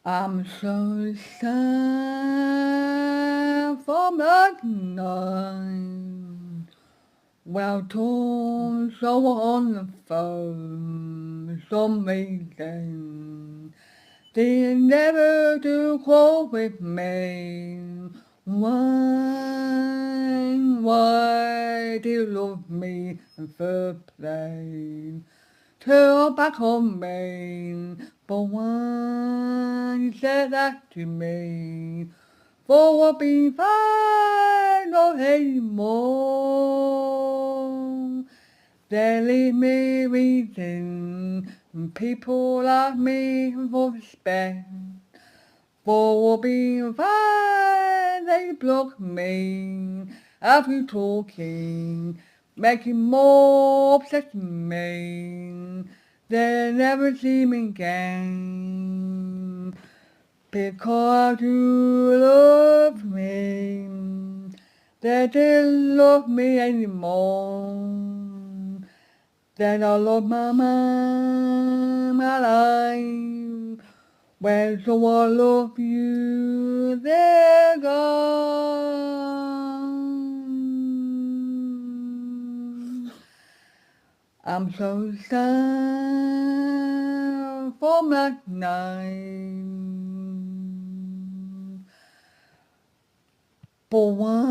I'm so sad from that night. Well, told so on the phone, so amazing. They never do call with me. Why do you love me in first place? Turn back on me, but when you said that to me, for I'll be fine not anymore. They leave me reason, people like me for respect. For being fine, they block me. After talking, making more upset than me. They never see me again. Because you love me, they didn't love me anymore. Then I lost my mind, my life. When someone love you, they're gone. I'm so sad from that night. But one